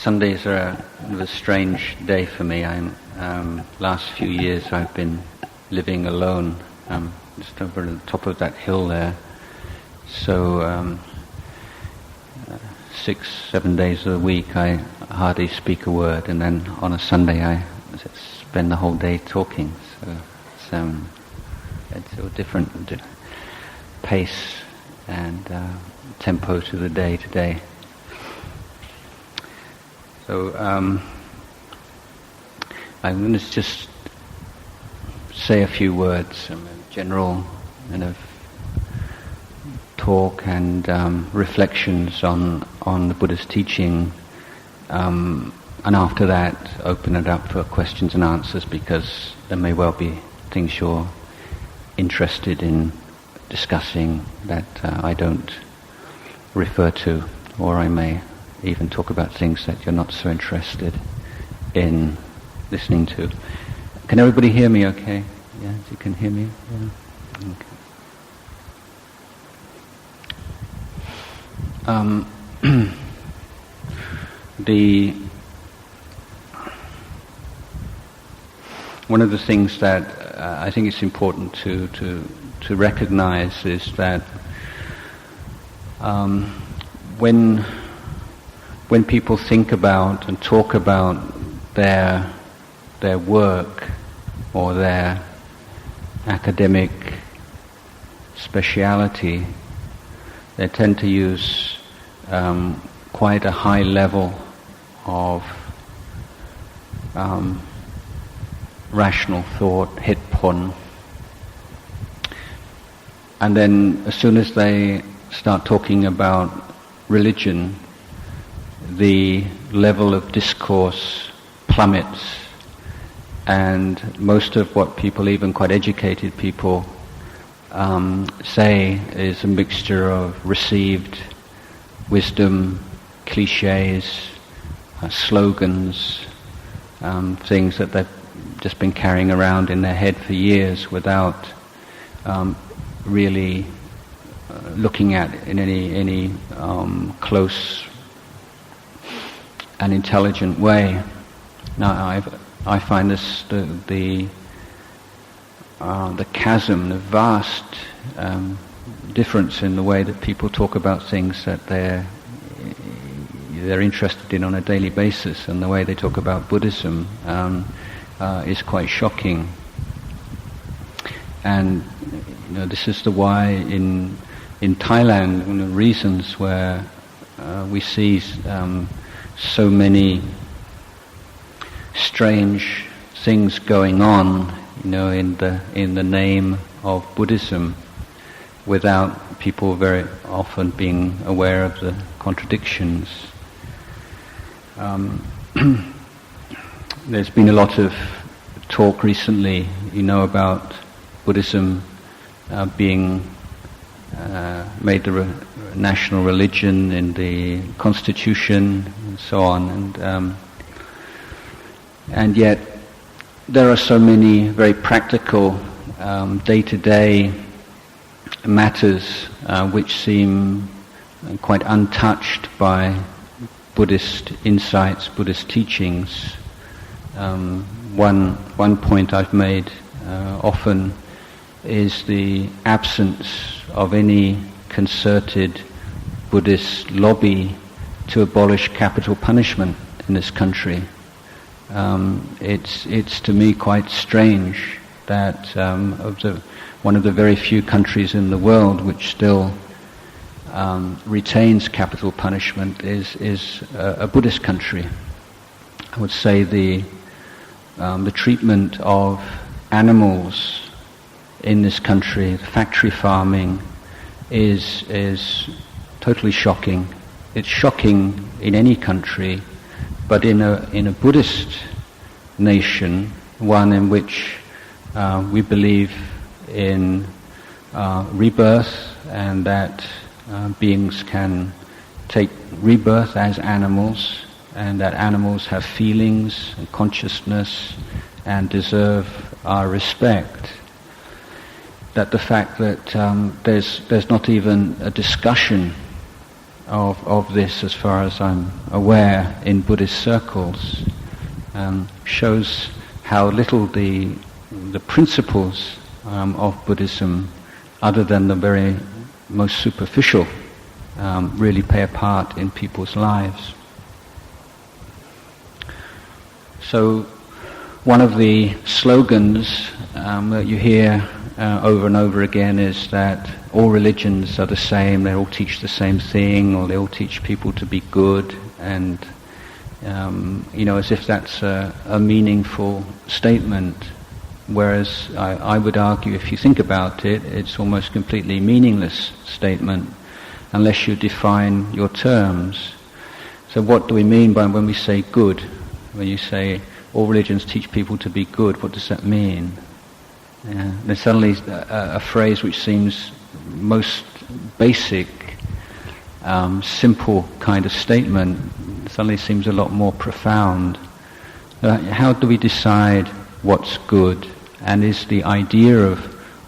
Sundays are a strange day for me. Last few years I've been living alone, just over the top of that hill there. So 6-7 days a week I hardly speak a word, and then on a Sunday I spend the whole day talking. So it's a different pace and tempo to the day today. So I'm going to just say a few words, general kind of talk and reflections on the Buddha's teaching, and after that open it up for questions and answers, because there may well be things you're interested in discussing that I don't refer to, or I may even talk about things that you're not so interested in listening to. Can everybody hear me okay? Yeah, you can hear me? Yeah. Okay. One of the things that I think it's important to recognize is that when people think about and talk about their work or their academic speciality, they tend to use quite a high level of rational thought, hitpon. And then as soon as they start talking about religion, the level of discourse plummets, and most of what people, even quite educated people, say is a mixture of received wisdom, cliches, slogans, things that they've just been carrying around in their head for years without really looking at it in any close and intelligent way. Now I find this the chasm, the vast difference in the way that people talk about things that they're interested in on a daily basis, and the way they talk about Buddhism is quite shocking. And this is the why in Thailand, one of the reasons where we see so many strange things going on, in the name of Buddhism, without people very often being aware of the contradictions. There's been a lot of talk recently, about Buddhism being made the national religion in the constitution and so on, and yet there are so many very practical day-to-day matters which seem quite untouched by Buddhist insights, Buddhist teachings. One point I've made often is the absence of any concerted Buddhist lobby to abolish capital punishment in this country. It's to me quite strange that one of the very few countries in the world which still retains capital punishment is a Buddhist country. I would say the treatment of animals in this country, factory farming, is totally shocking. It's shocking in any country, but in a Buddhist nation, one in which we believe in rebirth, and that beings can take rebirth as animals, and that animals have feelings and consciousness and deserve our respect. That the fact that there's not even a discussion of this, as far as I'm aware, in Buddhist circles, shows how little the principles of Buddhism, other than the very most superficial, really play a part in people's lives. So one of the slogans that you hear over and over again is that all religions are the same, they all teach the same thing, or they all teach people to be good, and as if that's a meaningful statement, whereas I would argue, if you think about it, it's almost completely meaningless statement unless you define your terms. So what do we mean by when we say good? When you say all religions teach people to be good, what does that mean? There's suddenly a phrase which seems most basic, simple kind of statement, suddenly seems a lot more profound. How do we decide what's good? And is the idea of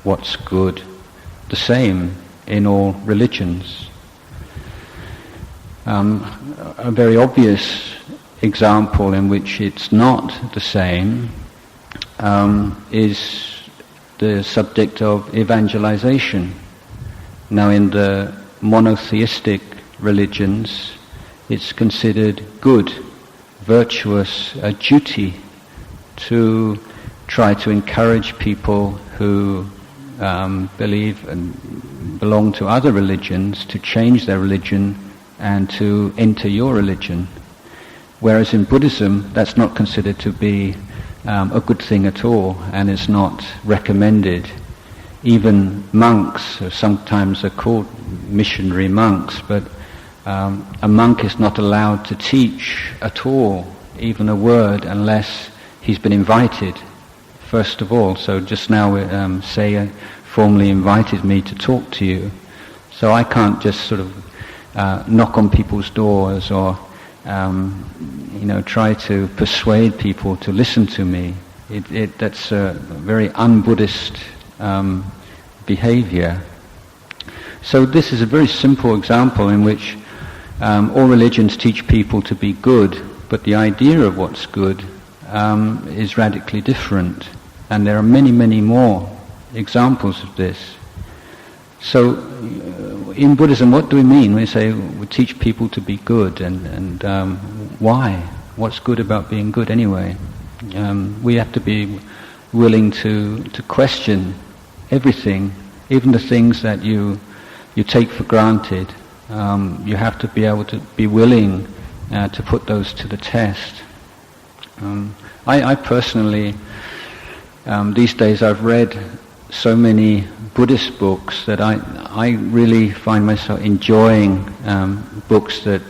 what's good the same in all religions? A very obvious example in which it's not the same is the subject of evangelization. Now, in the monotheistic religions, it's considered good, virtuous, a duty to try to encourage people who believe and belong to other religions to change their religion and to enter your religion. Whereas in Buddhism, that's not considered to be a good thing at all, and is not recommended. Even monks, sometimes are called missionary monks, but a monk is not allowed to teach at all, even a word, unless he's been invited, first of all. So just now Saya formally invited me to talk to you, so I can't just sort of knock on people's doors or try to persuade people to listen to me. That's a very un-Buddhist behavior. So this is a very simple example in which all religions teach people to be good, but the idea of what's good is radically different. And there are many, many more examples of this. So in Buddhism, what do we mean when we say we teach people to be good, and why? What's good about being good anyway? We have to be willing to question everything, even the things that you take for granted. You have to be able to be willing to put those to the test. I personally, these days I've read so many Buddhist books that I really find myself enjoying books that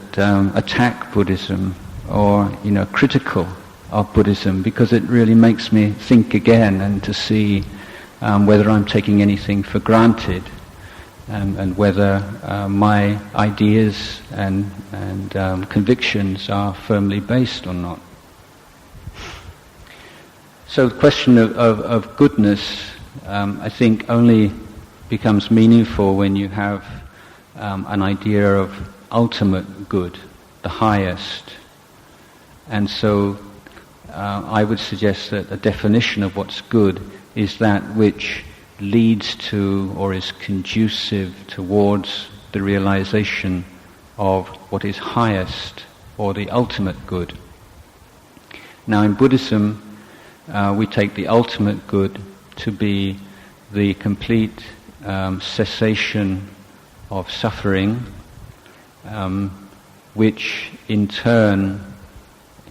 attack Buddhism or critical of Buddhism, because it really makes me think again and to see whether I'm taking anything for granted, and whether my ideas and convictions are firmly based or not. So the question of goodness, I think, only becomes meaningful when you have an idea of ultimate good, the highest. And so I would suggest that a definition of what's good is that which leads to or is conducive towards the realization of what is highest or the ultimate good. Now in Buddhism, we take the ultimate good to be the complete cessation of suffering, which in turn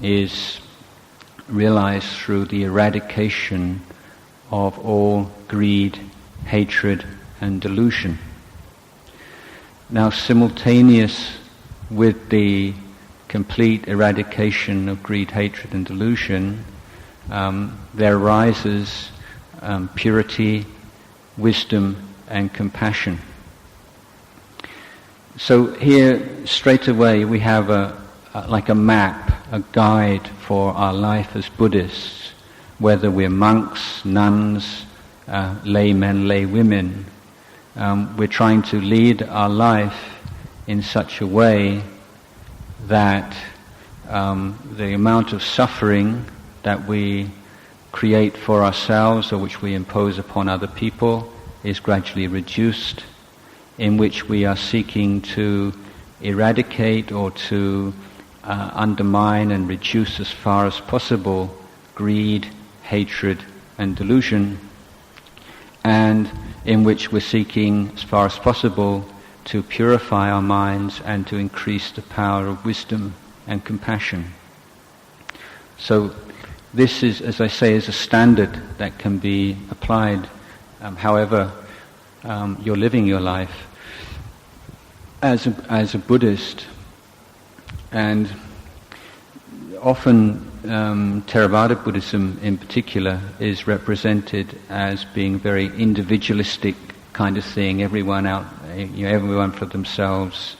is realized through the eradication of all greed, hatred, and delusion. Now, simultaneous with the complete eradication of greed, hatred, and delusion, there arises purity, wisdom, and compassion. So here, straight away, we have like a map, a guide for our life as Buddhists, whether we're monks, nuns, laymen, laywomen. We're trying to lead our life in such a way that the amount of suffering that we create for ourselves or which we impose upon other people is gradually reduced, in which we are seeking to eradicate or to undermine and reduce as far as possible greed, hatred and delusion, and in which we're seeking as far as possible to purify our minds and to increase the power of wisdom and compassion. So this is, as I say, is a standard that can be applied however you're living your life as a Buddhist. And often Theravada Buddhism in particular is represented as being very individualistic kind of thing. Everyone for themselves.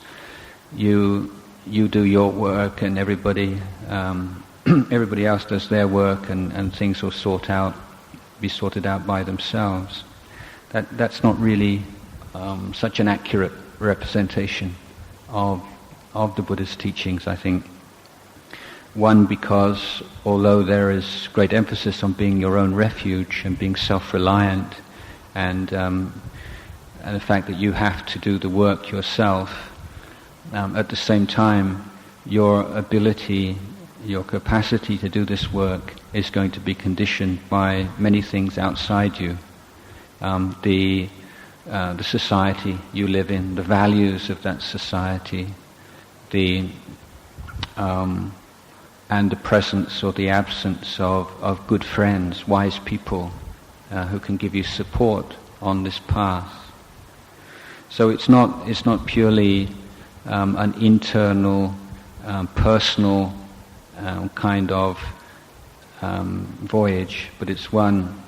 You do your work, and everybody else does their work, and things will be sorted out by themselves. That's not really such an accurate representation of the Buddha's teachings, I think. One, because although there is great emphasis on being your own refuge and being self-reliant, and the fact that you have to do the work yourself, at the same time, your ability, your capacity to do this work is going to be conditioned by many things outside you. The society you live in, the values of that society, and the presence or the absence of good friends, wise people who can give you support on this path. So it's not purely an internal, personal kind of voyage, but it's one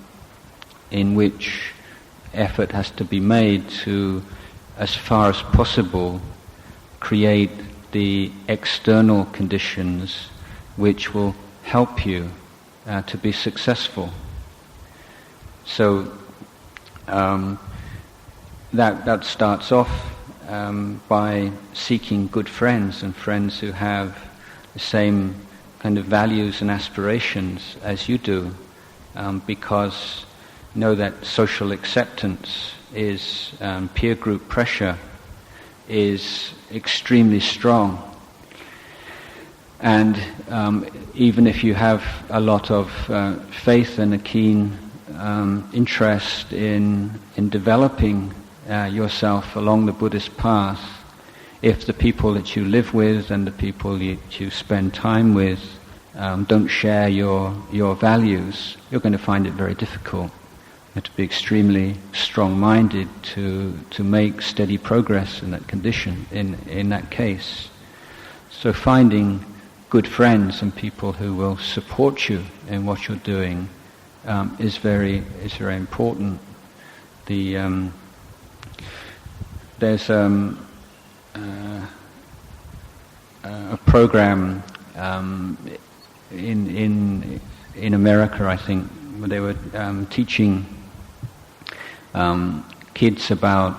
in which effort has to be made to, as far as possible, create the external conditions which will help you to be successful. So that starts off by seeking good friends, and friends who have the same kind of values and aspirations as you do, because know that social acceptance is, peer group pressure is extremely strong. And even if you have a lot of faith and a keen interest in developing yourself along the Buddhist path, if the people that you live with and the people you spend time with don't share your values, you're going to find it very difficult. You have to be extremely strong-minded to make steady progress in that condition, in that case. So finding good friends and people who will support you in what you're doing is very important. There's a program in America, I think, where they were teaching kids about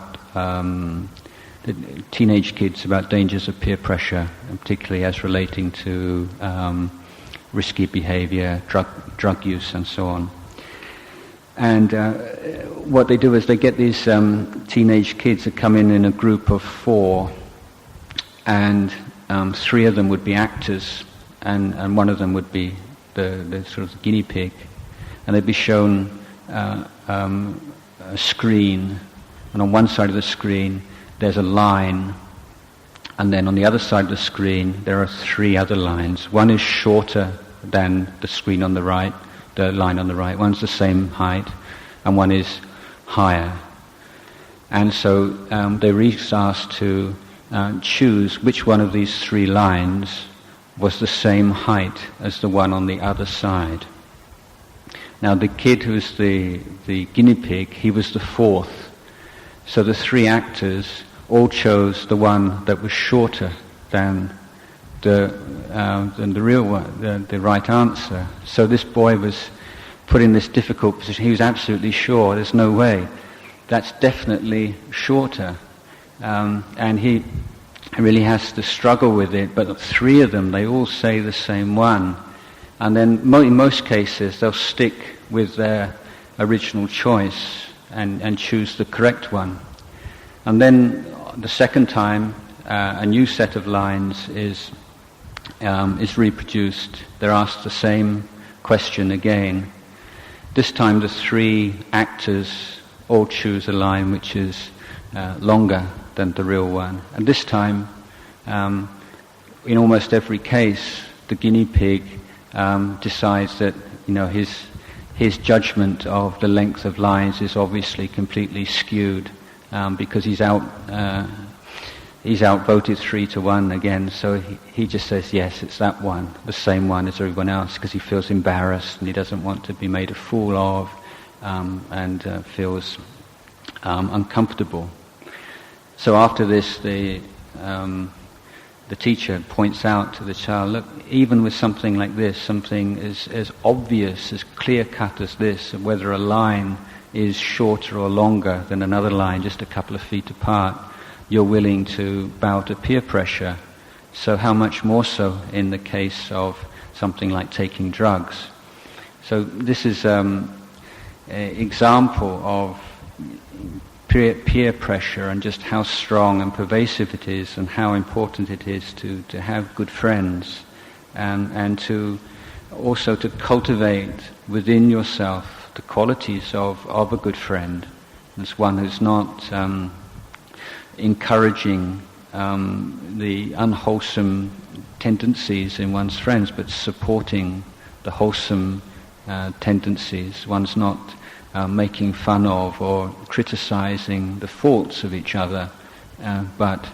teenage kids about dangers of peer pressure, and particularly as relating to risky behavior, drug use, and so on. And what they do is they get these teenage kids that come in a group of 4, and 3 of them would be actors, and one of them would be the sort of guinea pig, and they'd be shown a screen, and on one side of the screen there's a line, and then on the other side of the screen there are 3 other lines. One is shorter than the screen on the right, the line on the right. One's the same height, and one is higher. And so they were each asked to choose which one of these 3 lines was the same height as the one on the other side. Now the kid who's the guinea pig, he was the 4th. So the 3 actors all chose the one that was shorter than the real one, the right answer. So this boy was put in this difficult position. He was absolutely sure, there's no way, that's definitely shorter. And he really has to struggle with it, but three of them, they all say the same one. And then in most cases, they'll stick with their original choice and choose the correct one. And then the second time, a new set of lines is reproduced. They're asked the same question again. This time the three actors all choose a line which is longer than the real one. And this time, in almost every case, the guinea pig decides that his judgment of the length of lines is obviously completely skewed because he's outvoted 3-1 again. So he just says, yes, it's that one, the same one as everyone else, because he feels embarrassed and he doesn't want to be made a fool of, and feels uncomfortable. So after this, the teacher points out to the child, look, even with something like this, something as obvious, as clear-cut as this, whether a line is shorter or longer than another line, just a couple of feet apart, you're willing to bow to peer pressure. So how much more so in the case of something like taking drugs? So this is an example of peer pressure and just how strong and pervasive it is and how important it is to have good friends and to also to cultivate within yourself the qualities of a good friend. As one who's not encouraging the unwholesome tendencies in one's friends, but supporting the wholesome tendencies. One's not making fun of or criticizing the faults of each other, but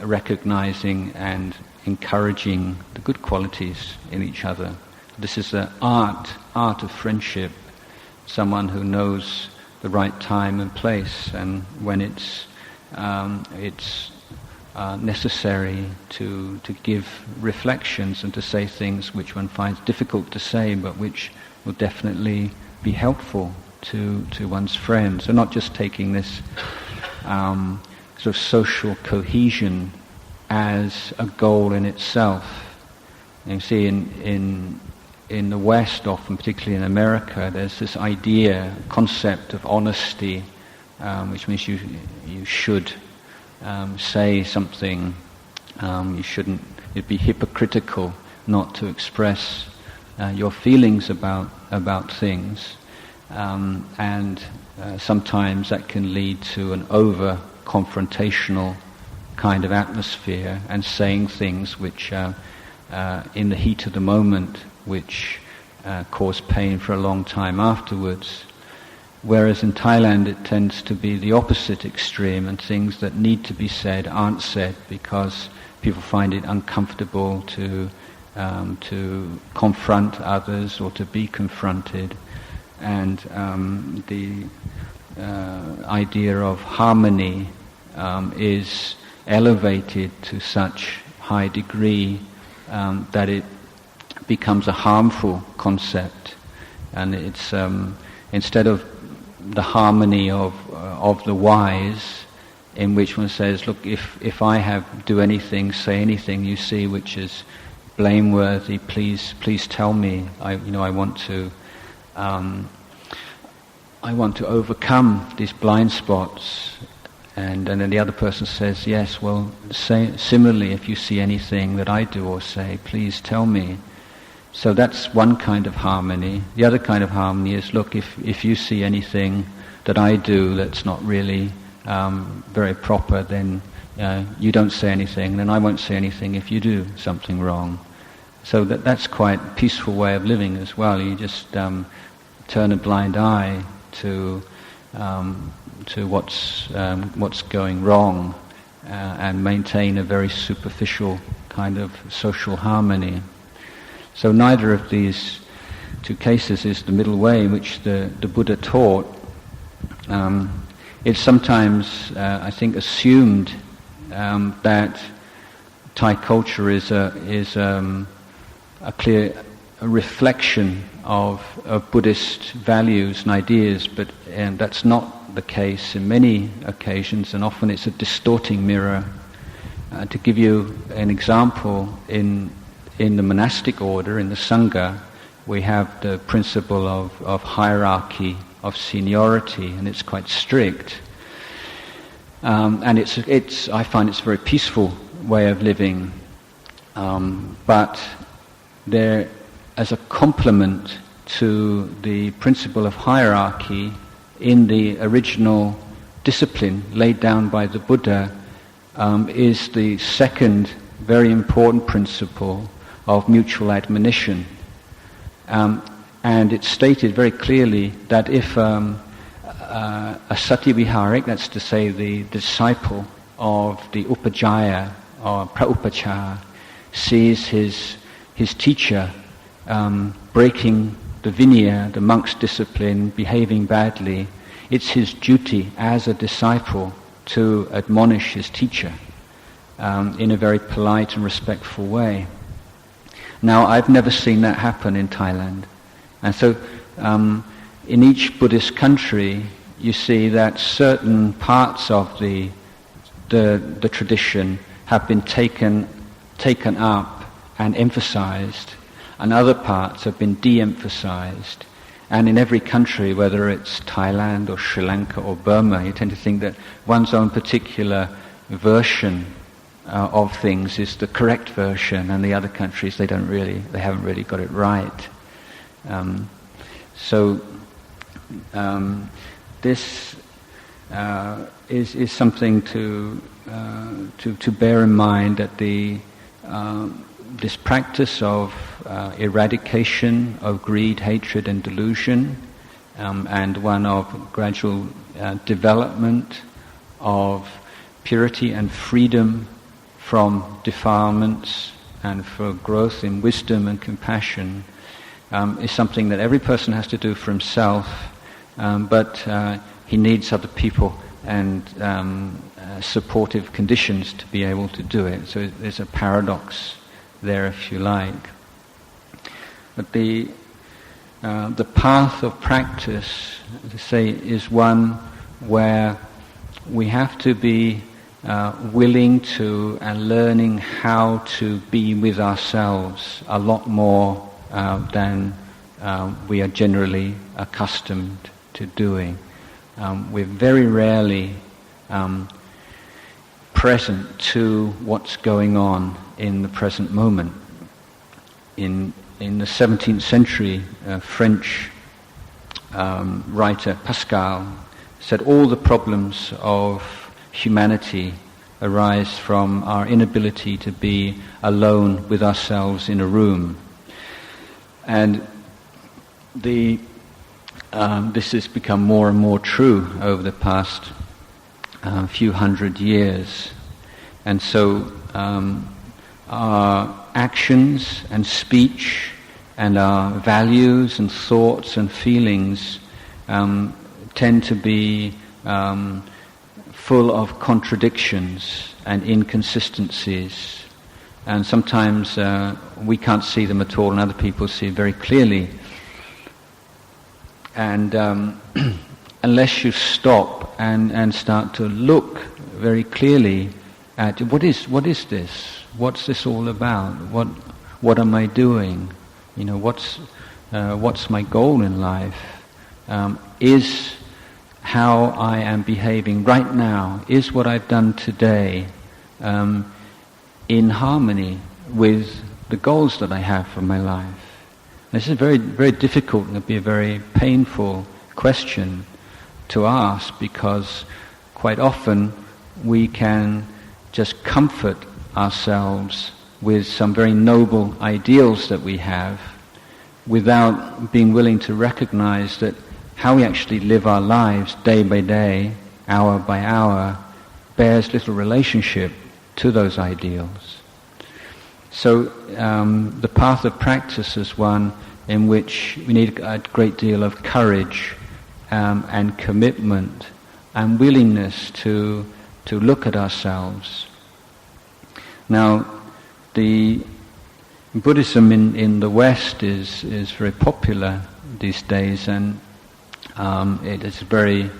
recognizing and encouraging the good qualities in each other. This is the art of friendship, someone who knows the right time and place, and when it's necessary to give reflections and to say things which one finds difficult to say, but which will definitely be helpful to one's friends. So not just taking this sort of social cohesion as a goal in itself. You see, in the West, often, particularly in America, there's this concept of honesty, which means you should say something. It'd be hypocritical not to express your feelings about things, and sometimes that can lead to an over-confrontational kind of atmosphere and saying things which in the heat of the moment which cause pain for a long time afterwards. Whereas in Thailand it tends to be the opposite extreme, and things that need to be said aren't said because people find it uncomfortable to confront others or to be confronted. And the idea of harmony is elevated to such high degree that it becomes a harmful concept, and it's instead of the harmony of the wise, in which one says, look, if I do anything, say anything you see which is blameworthy, please tell me. I want to overcome these blind spots. And then the other person says, yes, well, similarly, if you see anything that I do or say, please tell me. So that's one kind of harmony. The other kind of harmony is, look, if you see anything that I do that's not really very proper, then you don't say anything, and I won't say anything if you do something wrong. So that's quite a peaceful way of living as well. You just turn a blind eye to what's going wrong and maintain a very superficial kind of social harmony. So neither of these two cases is the middle way in which the Buddha taught. It's sometimes, I think, assumed that Thai culture is a clear reflection of Buddhist values and ideas, but that's not the case in many occasions, and often it's a distorting mirror. To give you an example, in the monastic order, in the Sangha, we have the principle of hierarchy, of seniority, and it's quite strict. And I find it's a very peaceful way of living. But there, as a complement to the principle of hierarchy, in the original discipline laid down by the Buddha, is the second very important principle of mutual admonition. And it's stated very clearly that if a Sativiharik, that's to say the disciple of the Upajjhaya or Praupacha, sees his teacher breaking the Vinaya, the monk's discipline, behaving badly, it's his duty as a disciple to admonish his teacher in a very polite and respectful way. Now, I've never seen that happen in Thailand. And so in each Buddhist country, you see that certain parts of the tradition have been taken up and emphasized, and other parts have been de-emphasized. And in every country, whether it's Thailand or Sri Lanka or Burma, you tend to think that one's own particular version of things is the correct version, and the other countries they haven't really got it right. This is something to bear in mind, that this practice of eradication of greed, hatred and delusion, and one of gradual development of purity and freedom from defilements and for growth in wisdom and compassion, is something that every person has to do for himself, but he needs other people and supportive conditions to be able to do it. So there's a paradox there, if you like. But the path of practice, as I say, is one where we have to be willing to and learning how to be with ourselves a lot more than we are generally accustomed to doing. We're very rarely present to what's going on in the present moment. In the 17th century, French writer Pascal said all the problems of humanity arise from our inability to be alone with ourselves in a room. And this has become more and more true over the past few hundred years. And so our actions and speech and our values and thoughts and feelings tend to be full of contradictions and inconsistencies, and sometimes we can't see them at all and other people see very clearly. And unless you stop and start to look very clearly at what is this? What's this all about? What am I doing? What's my goal in life? Is how I am behaving right now, is what I've done today in harmony with the goals that I have for my life? This is very, very difficult, and it'll be a very painful question to ask, because quite often we can just comfort ourselves with some very noble ideals that we have without being willing to recognize that how we actually live our lives day by day, hour by hour, bears little relationship to those ideals. So the path of practice is one in which we need a great deal of courage and commitment and willingness to look at ourselves. Now, the Buddhism in the West is very popular these days, and it is very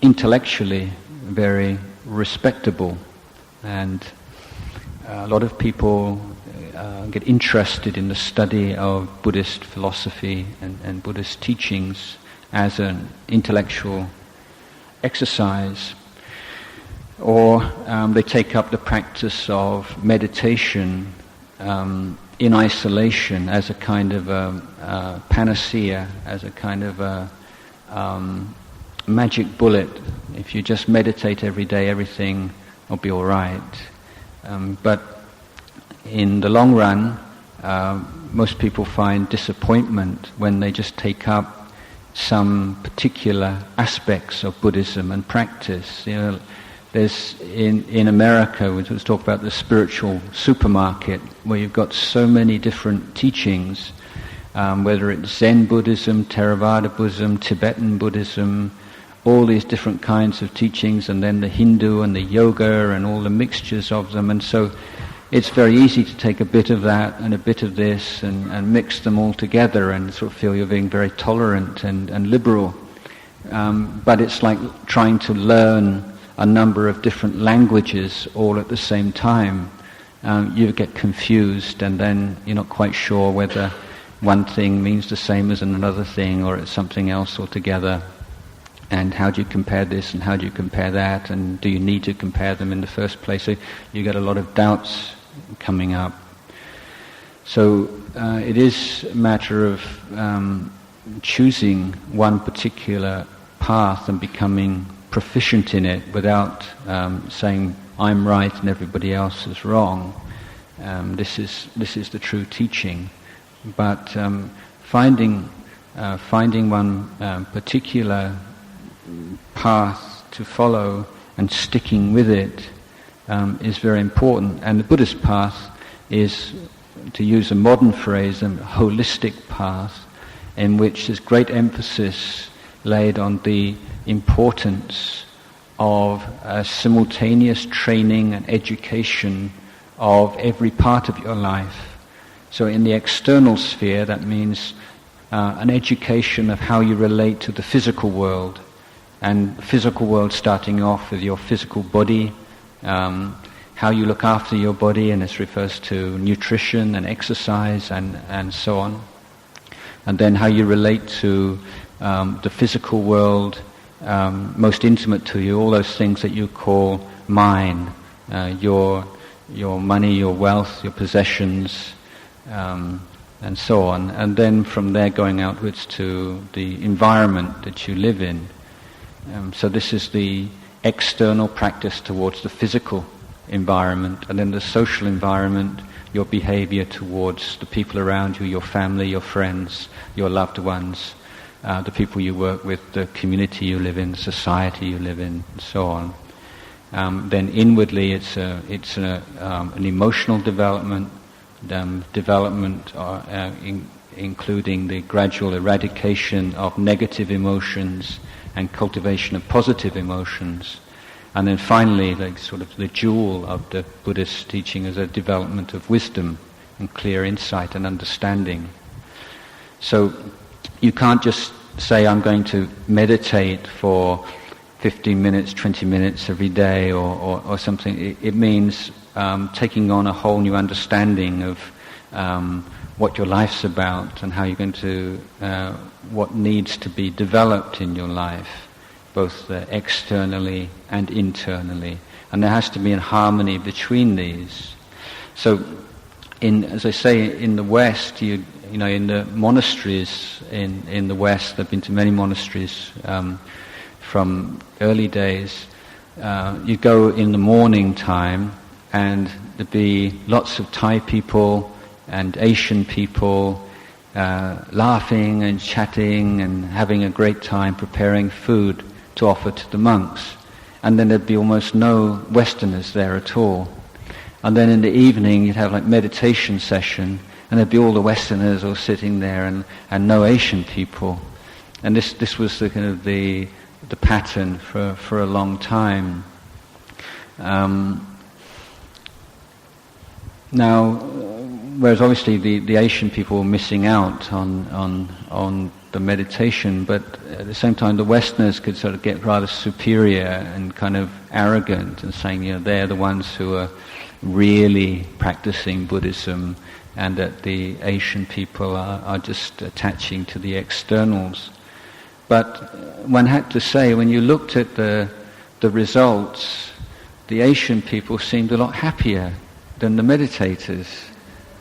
intellectually very respectable And a lot of people get interested in the study of Buddhist philosophy and Buddhist teachings as an intellectual exercise, or they take up the practice of meditation in isolation as a kind of a panacea, as a kind of a magic bullet. If you just meditate every day, everything will be all right. But in the long run, most people find disappointment when they just take up some particular aspects of Buddhism and practice. You know, there's in America, we was talk about the spiritual supermarket, where you've got so many different teachings, whether it's Zen Buddhism, Theravada Buddhism, Tibetan Buddhism, all these different kinds of teachings, and then the Hindu and the yoga and all the mixtures of them. And so it's very easy to take a bit of that and a bit of this and mix them all together and sort of feel you're being very tolerant and liberal. But it's like trying to learn a number of different languages all at the same time. You get confused, and then you're not quite sure whether one thing means the same as another thing or it's something else altogether. And how do you compare this and how do you compare that, and do you need to compare them in the first place? So you get a lot of doubts coming up. So it is a matter of choosing one particular path and becoming proficient in it without saying I'm right and everybody else is wrong. This is the true teaching. But finding one particular path to follow and sticking with it is very important. And the Buddhist path is, to use a modern phrase, a holistic path in which there's great emphasis laid on the importance of a simultaneous training and education of every part of your life. So in the external sphere, that means an education of how you relate to the physical world, and the physical world starting off with your physical body, how you look after your body, and this refers to nutrition and exercise and so on. And then how you relate to the physical world, most intimate to you, all those things that you call mine, your money, your wealth, your possessions, and so on. And then from there going outwards to the environment that you live in. So this is the external practice towards the physical environment, and then the social environment, your behavior towards the people around you, your family, your friends, your loved ones, the people you work with, the community you live in, the society you live in, and so on. Then inwardly, it's an emotional development, including the gradual eradication of negative emotions and cultivation of positive emotions. And then finally, like sort of the jewel of the Buddhist teaching is a development of wisdom and clear insight and understanding. So you can't just say, I'm going to meditate for 15 minutes, 20 minutes every day or something. It means taking on a whole new understanding of what your life's about and how you're going to, what needs to be developed in your life, both externally and internally. And there has to be a harmony between these. So, as I say, in the West, you know, in the monasteries in the West, I've been to many monasteries from early days. You go in the morning time, and there'd be lots of Thai people and Asian people laughing and chatting and having a great time preparing food to offer to the monks. And then there'd be almost no Westerners there at all. And then in the evening you'd have like meditation session, and there'd be all the Westerners all sitting there and no Asian people. And this was the kind of the pattern for a long time. Now, whereas obviously the Asian people were missing out on the meditation, but at the same time the Westerners could sort of get rather superior and kind of arrogant and saying, they're the ones who are really practicing Buddhism, and that the Asian people are just attaching to the externals. But one had to say, when you looked at the results, the Asian people seemed a lot happier than the meditators.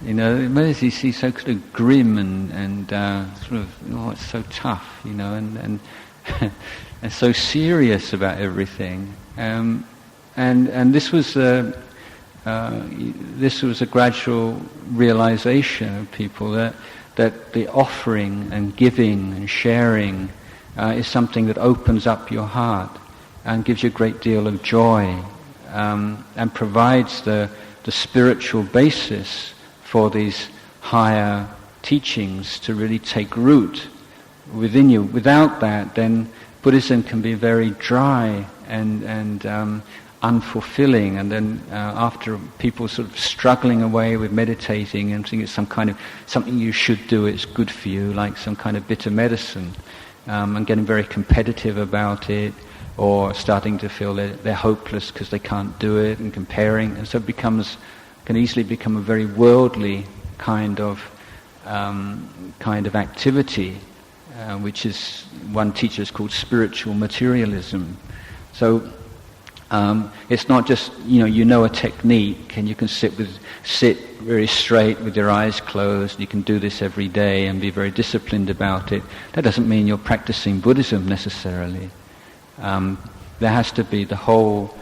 The meditators seem so kind of grim and sort of, it's so tough, and and so serious about everything. And this was a gradual realization of people that the offering and giving and sharing is something that opens up your heart and gives you a great deal of joy, and provides the spiritual basis for these higher teachings to really take root within you. Without that, then Buddhism can be very dry and unfulfilling, and then after people sort of struggling away with meditating and thinking it's something you should do, it's good for you, like some kind of bitter medicine, and getting very competitive about it, or starting to feel that they're hopeless because they can't do it, and comparing, and so it can easily become a very worldly kind of activity, which is one teacher is called spiritual materialism. So it's not just a technique and you can sit very straight with your eyes closed. You can do this every day and be very disciplined about it. That doesn't mean you're practicing Buddhism necessarily. There has to be the whole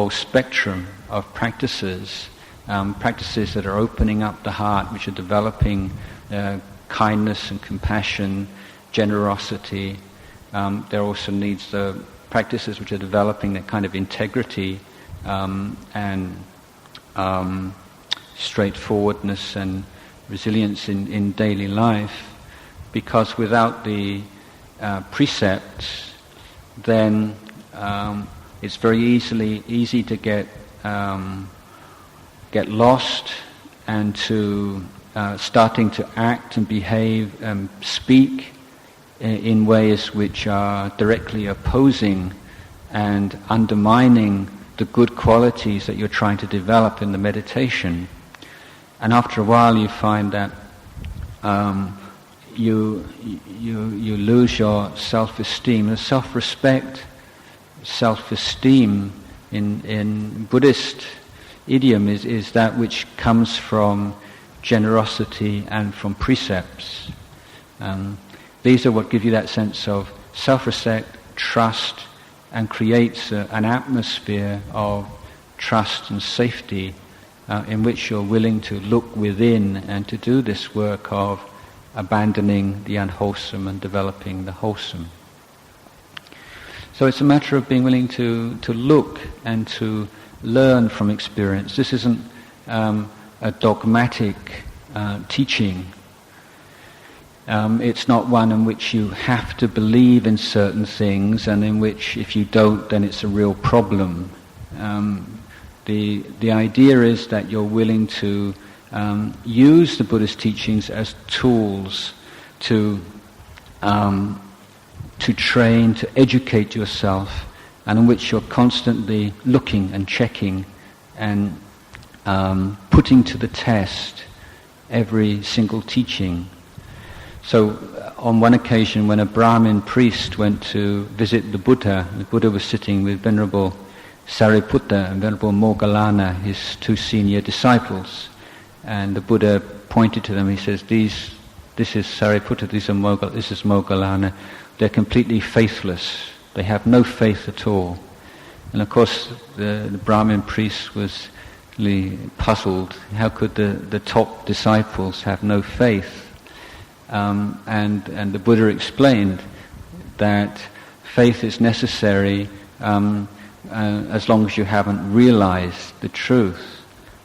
spectrum of practices. Practices that are opening up the heart, which are developing kindness and compassion, generosity. There also needs the practices which are developing that kind of integrity and straightforwardness and resilience in daily life. Because without the precepts, then it's very easy to get lost and to starting to act and behave and speak in ways which are directly opposing and undermining the good qualities that you're trying to develop in the meditation. And after a while you find that you lose your self-esteem. And self-respect, self-esteem in Buddhist idiom is that which comes from generosity and from precepts. These are what give you that sense of self-respect, trust, and creates an atmosphere of trust and safety in which you're willing to look within and to do this work of abandoning the unwholesome and developing the wholesome. So it's a matter of being willing to look and to learn from experience. This isn't a dogmatic teaching. It's not one in which you have to believe in certain things and in which if you don't then it's a real problem. The idea is that you're willing to use the Buddhist teachings as tools to train, to educate yourself, and in which you're constantly looking and checking and putting to the test every single teaching. So on one occasion when a Brahmin priest went to visit the Buddha was sitting with Venerable Sariputta and Venerable Moggallana, his two senior disciples, and the Buddha pointed to them. He says, this is Sariputta, this is Moggallana. They're completely faithless. They have no faith at all. And of course the Brahmin priest was really puzzled. How could the top disciples have no faith? And the Buddha explained that faith is necessary as long as you haven't realized the truth.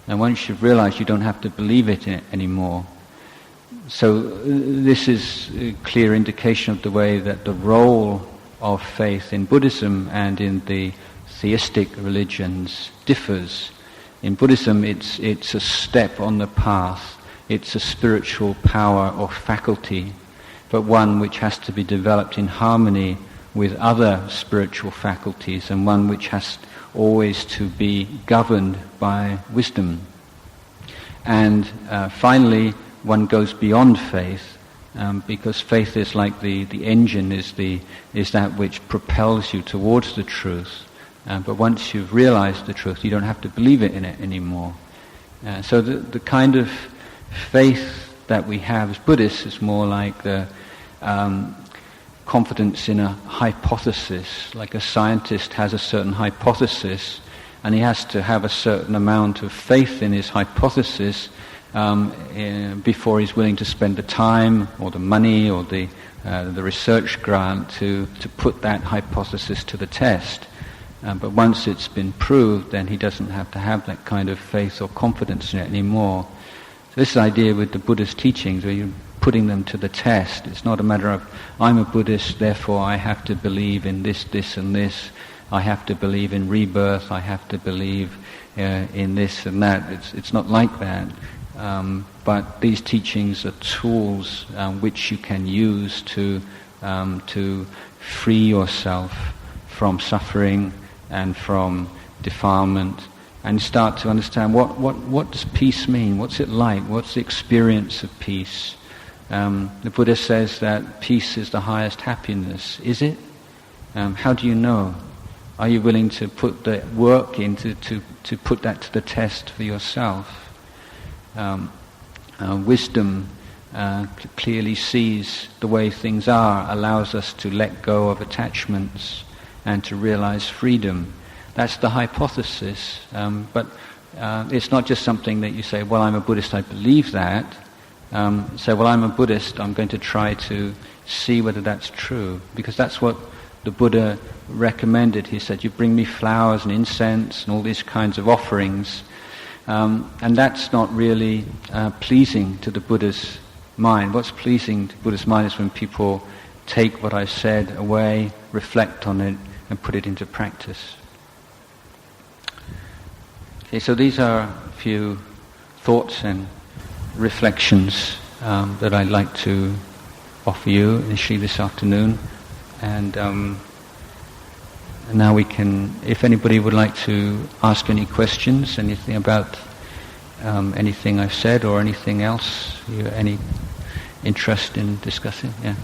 And once you've realized, you don't have to believe it anymore. So this is a clear indication of the way that the role of faith in Buddhism and in the theistic religions differs. In Buddhism, it's a step on the path it's a spiritual power or faculty, but one which has to be developed in harmony with other spiritual faculties, and one which has always to be governed by wisdom. And finally, one goes beyond faith, because faith is like the engine, is that which propels you towards the truth. But once you've realized the truth, you don't have to believe in it anymore. So the kind of faith that we have as Buddhists is more like the confidence in a hypothesis. Like a scientist has a certain hypothesis, and he has to have a certain amount of faith in his hypothesis before he's willing to spend the time or the money or the research grant to put that hypothesis to the test. But once it's been proved, then he doesn't have to have that kind of faith or confidence in it anymore. So this idea with the Buddha's teachings, where you're putting them to the test, it's not a matter of, I'm a Buddhist, therefore I have to believe in this, this and this, I have to believe in rebirth, I have to believe in this and that. It's not like that. But these teachings are tools which you can use to free yourself from suffering and from defilement, and start to understand what does peace mean? What's it like? What's the experience of peace? The Buddha says that peace is the highest happiness. Is it? How do you know? Are you willing to put the work in to put that to the test for yourself? Wisdom clearly sees the way things are, allows us to let go of attachments and to realize freedom. That's the hypothesis. But it's not just something that you say, well, I'm a Buddhist, I believe that. Say, well, I'm a Buddhist, I'm going to try to see whether that's true. Because that's what the Buddha recommended. He said, you bring me flowers and incense and all these kinds of offerings. And that's not really pleasing to the Buddha's mind. What's pleasing to the Buddha's mind is when people take what I've said away, reflect on it, and put it into practice. Okay, so these are a few thoughts and reflections that I'd like to offer you initially this afternoon. And now we can, if anybody would like to ask any questions, anything about anything I've said or anything else, any interest in discussing? Yeah.